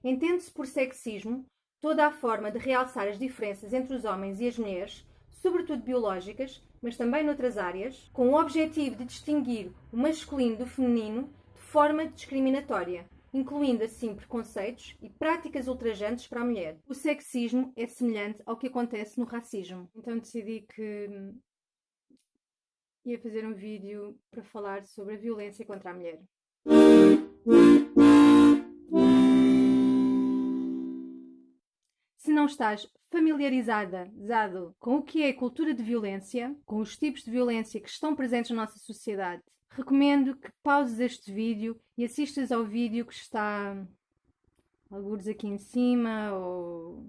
Entende-se por sexismo toda a forma de realçar as diferenças entre os homens e as mulheres, sobretudo biológicas, mas também noutras áreas, com o objetivo de distinguir o masculino do feminino de forma discriminatória, incluindo assim preconceitos e práticas ultrajantes para a mulher. O sexismo é semelhante ao que acontece no racismo. Então decidi que ia fazer um vídeo para falar sobre a violência contra a mulher. Se não estás familiarizado com o que é a cultura de violência, com os tipos de violência que estão presentes na nossa sociedade, recomendo que pauses este vídeo e assistas ao vídeo que está algures aqui em cima ou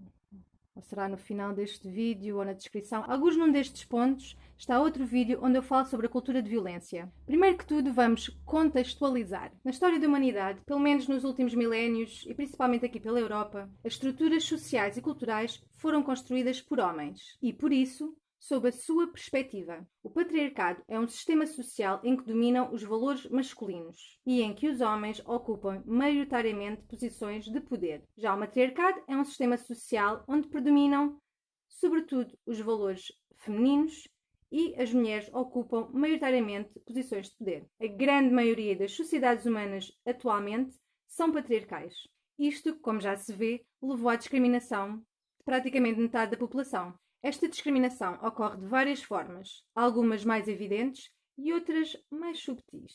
será no final deste vídeo ou na descrição. Alguns num destes pontos está outro vídeo onde eu falo sobre a cultura de violência. Primeiro que tudo, vamos contextualizar. Na história da humanidade, pelo menos nos últimos milénios, e principalmente aqui pela Europa, as estruturas sociais e culturais foram construídas por homens. E, por isso, sob a sua perspectiva, o patriarcado é um sistema social em que dominam os valores masculinos e em que os homens ocupam maioritariamente posições de poder. Já o matriarcado é um sistema social onde predominam, sobretudo, os valores femininos e as mulheres ocupam maioritariamente posições de poder. A grande maioria das sociedades humanas atualmente são patriarcais. Isto, como já se vê, levou à discriminação de praticamente metade da população. Esta discriminação ocorre de várias formas, algumas mais evidentes e outras mais subtis.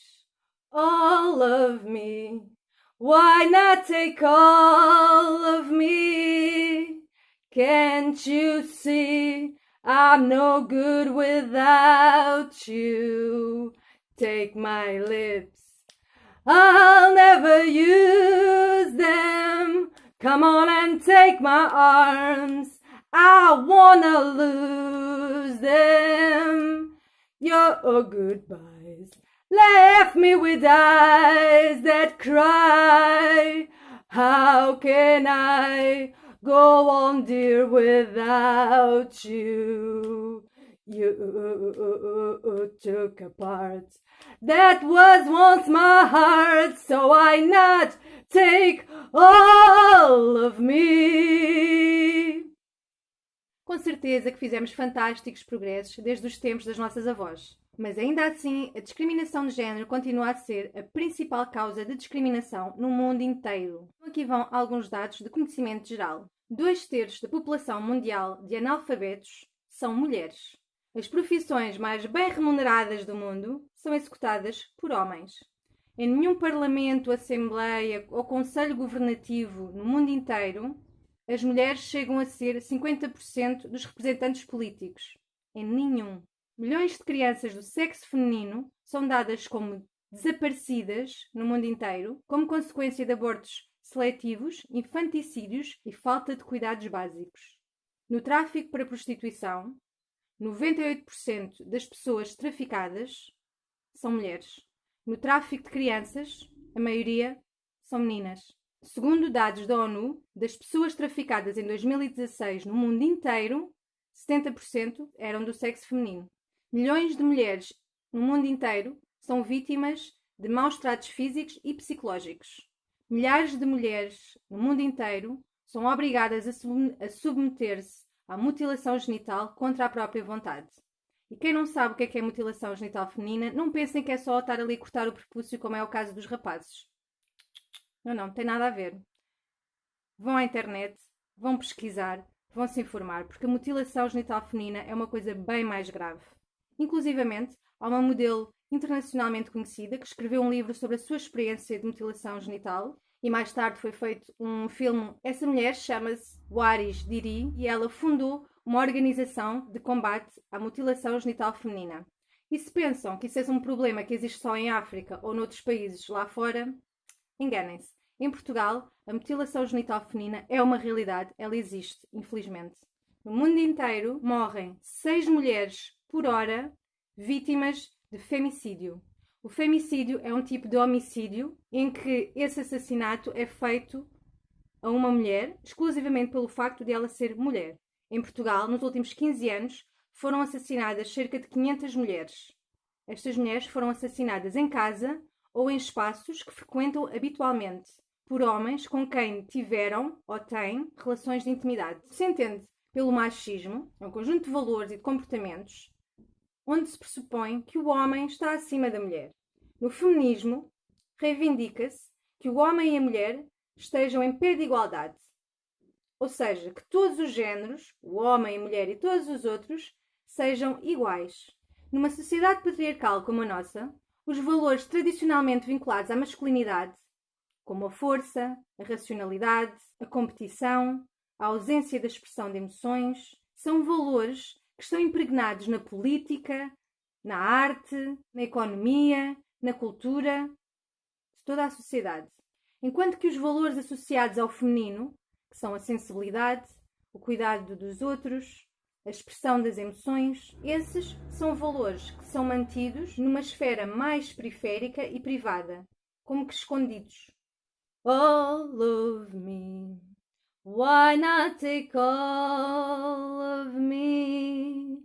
All of me, why not take all of me? Can't you see I'm no good without you? Take my lips, I'll never use them. Come on and take my arms, I wanna lose them. Your goodbyes left me with eyes that cry. How can I go on, dear, without you? You took a part that was once my heart, so why not take all of me? Com certeza que fizemos fantásticos progressos desde os tempos das nossas avós. Mas ainda assim, a discriminação de género continua a ser a principal causa de discriminação no mundo inteiro. Aqui vão alguns dados de conhecimento geral. 2/3 da população mundial de analfabetos são mulheres. As profissões mais bem remuneradas do mundo são executadas por homens. Em nenhum parlamento, assembleia ou conselho governativo no mundo inteiro, as mulheres chegam a ser 50% dos representantes políticos. Em nenhum. Milhões de crianças do sexo feminino são dadas como desaparecidas no mundo inteiro, como consequência de abortos seletivos, infanticídios e falta de cuidados básicos. No tráfico para prostituição, 98% das pessoas traficadas são mulheres. No tráfico de crianças, a maioria são meninas. Segundo dados da ONU, das pessoas traficadas em 2016 no mundo inteiro, 70% eram do sexo feminino. Milhões de mulheres no mundo inteiro são vítimas de maus tratos físicos e psicológicos. Milhares de mulheres no mundo inteiro são obrigadas a submeter-se à mutilação genital contra a própria vontade. E quem não sabe o que é mutilação genital feminina, não pensem que é só estar ali a cortar o prepúcio, como é o caso dos rapazes. Não tem nada a ver. Vão à internet, vão pesquisar, vão se informar, porque a mutilação genital feminina é uma coisa bem mais grave. Inclusivamente, há uma modelo internacionalmente conhecida que escreveu um livro sobre a sua experiência de mutilação genital e mais tarde foi feito um filme. Essa mulher chama-se Waris Dirie e ela fundou uma organização de combate à mutilação genital feminina. E se pensam que isso é um problema que existe só em África ou noutros países lá fora, enganem-se. Em Portugal, a mutilação genital feminina é uma realidade, ela existe, infelizmente. No mundo inteiro morrem 6 mulheres por hora vítimas de femicídio. O femicídio é um tipo de homicídio em que esse assassinato é feito a uma mulher exclusivamente pelo facto de ela ser mulher. Em Portugal, nos últimos 15 anos, foram assassinadas cerca de 500 mulheres. Estas mulheres foram assassinadas em casa ou em espaços que frequentam habitualmente, por homens com quem tiveram ou têm relações de intimidade. Se entende pelo machismo, é um conjunto de valores e de comportamentos onde se pressupõe que o homem está acima da mulher. No feminismo, reivindica-se que o homem e a mulher estejam em pé de igualdade. Ou seja, que todos os géneros, o homem, a mulher e todos os outros, sejam iguais. Numa sociedade patriarcal como a nossa, os valores tradicionalmente vinculados à masculinidade, como a força, a racionalidade, a competição, a ausência da expressão de emoções, são valores que estão impregnados na política, na arte, na economia, na cultura de toda a sociedade. Enquanto que os valores associados ao feminino, que são a sensibilidade, o cuidado dos outros, a expressão das emoções, esses são valores que são mantidos numa esfera mais periférica e privada, como que escondidos. All of me, why not take all of me?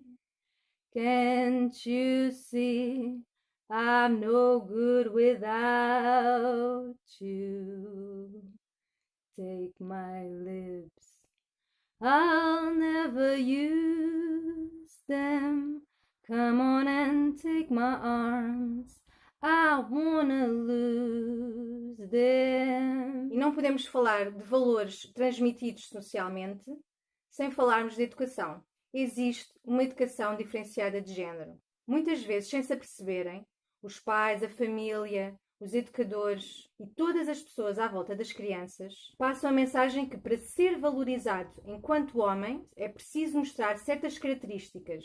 Can't you see I'm no good without you? Take my lips, I'll never use them. Come on and take my arms, I wanna lose them. E não podemos falar de valores transmitidos socialmente sem falarmos de educação. Existe uma educação diferenciada de género. Muitas vezes, sem se aperceberem, os pais, a família, os educadores e todas as pessoas à volta das crianças passam a mensagem que para ser valorizado enquanto homem é preciso mostrar certas características,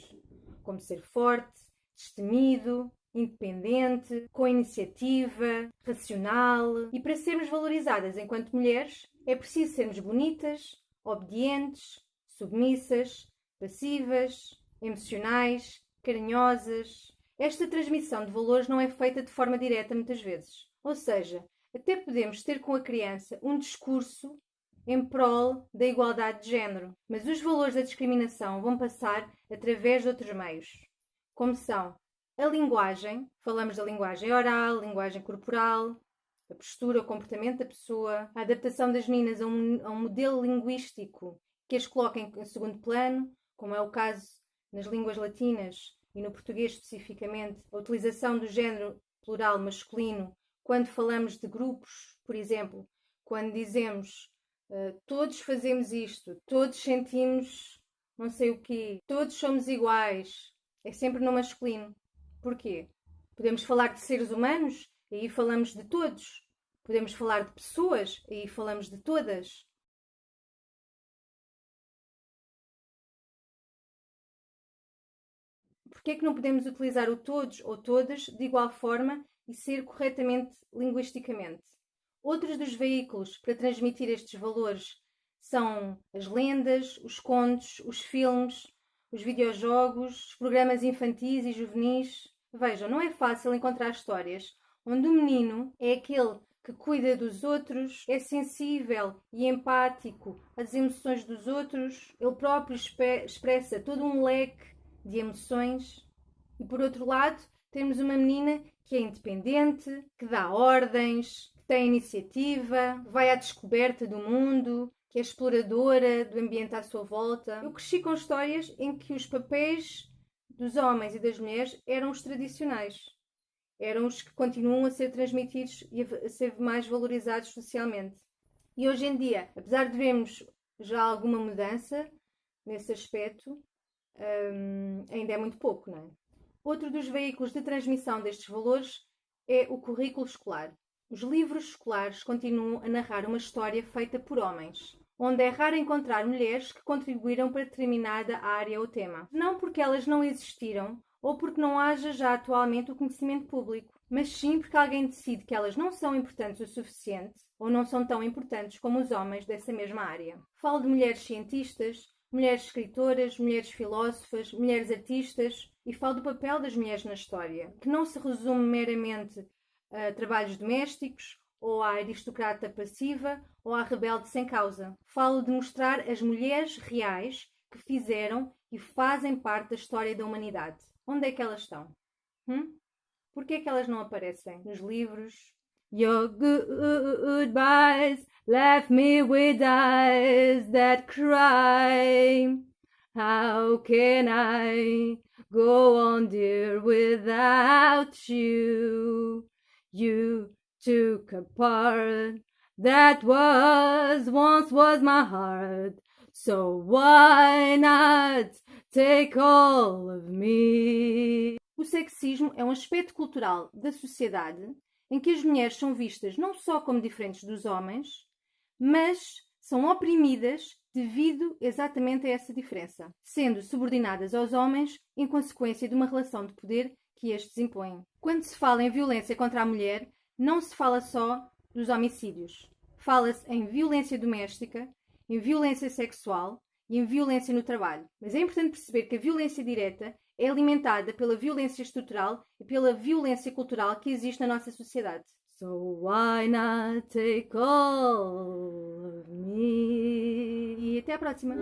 como ser forte, destemido, independente, com iniciativa, racional. E para sermos valorizadas enquanto mulheres é preciso sermos bonitas, obedientes, submissas, passivas, emocionais, carinhosas. Esta transmissão de valores não é feita de forma direta muitas vezes. Ou seja, até podemos ter com a criança um discurso em prol da igualdade de género, mas os valores da discriminação vão passar através de outros meios, como são a linguagem, falamos da linguagem oral, linguagem corporal, a postura, o comportamento da pessoa, a adaptação das meninas a um modelo linguístico que as coloca em segundo plano, como é o caso nas línguas latinas e no português especificamente, a utilização do género plural masculino quando falamos de grupos, por exemplo, quando dizemos todos fazemos isto, todos sentimos não sei o quê, todos somos iguais, é sempre no masculino. Porquê? Podemos falar de seres humanos, aí falamos de todos. Podemos falar de pessoas, aí falamos de todas. Porquê é que não podemos utilizar o todos ou todas de igual forma e ser corretamente linguisticamente? Outros dos veículos para transmitir estes valores são as lendas, os contos, os filmes, os videojogos, os programas infantis e juvenis. Vejam, não é fácil encontrar histórias onde o menino é aquele que cuida dos outros, é sensível e empático às emoções dos outros, ele próprio expressa todo um leque de emoções. E por outro lado, temos uma menina que é independente, que dá ordens, que tem iniciativa, vai à descoberta do mundo, que é exploradora do ambiente à sua volta. Eu cresci com histórias em que os papéis dos homens e das mulheres eram os tradicionais. Eram os que continuam a ser transmitidos e a ser mais valorizados socialmente. E hoje em dia, apesar de vermos já alguma mudança nesse aspecto, ainda é muito pouco, não é? Outro dos veículos de transmissão destes valores é o currículo escolar. Os livros escolares continuam a narrar uma história feita por homens, onde é raro encontrar mulheres que contribuíram para determinada área ou tema. Não porque elas não existiram ou porque não haja já atualmente o conhecimento público, mas sim porque alguém decide que elas não são importantes o suficiente ou não são tão importantes como os homens dessa mesma área. Falo de mulheres cientistas, mulheres escritoras, mulheres filósofas, mulheres artistas e falo do papel das mulheres na história, que não se resume meramente a trabalhos domésticos ou à aristocrata passiva ou à rebelde sem causa. Falo de mostrar as mulheres reais que fizeram e fazem parte da história da humanidade. Onde é que elas estão? Porquê é que elas não aparecem nos livros, Your goodbyes left me with eyes that cry. How can I go on, dear, without you? You took a part that once was my heart. So why not take all of me? O sexismo é um aspecto cultural da sociedade em que as mulheres são vistas não só como diferentes dos homens, mas são oprimidas devido exatamente a essa diferença, sendo subordinadas aos homens em consequência de uma relação de poder que estes impõem. Quando se fala em violência contra a mulher, não se fala só dos homicídios. Fala-se em violência doméstica, em violência sexual e em violência no trabalho. Mas é importante perceber que a violência direta é alimentada pela violência estrutural e pela violência cultural que existe na nossa sociedade. So why not take all of me? E até a próxima!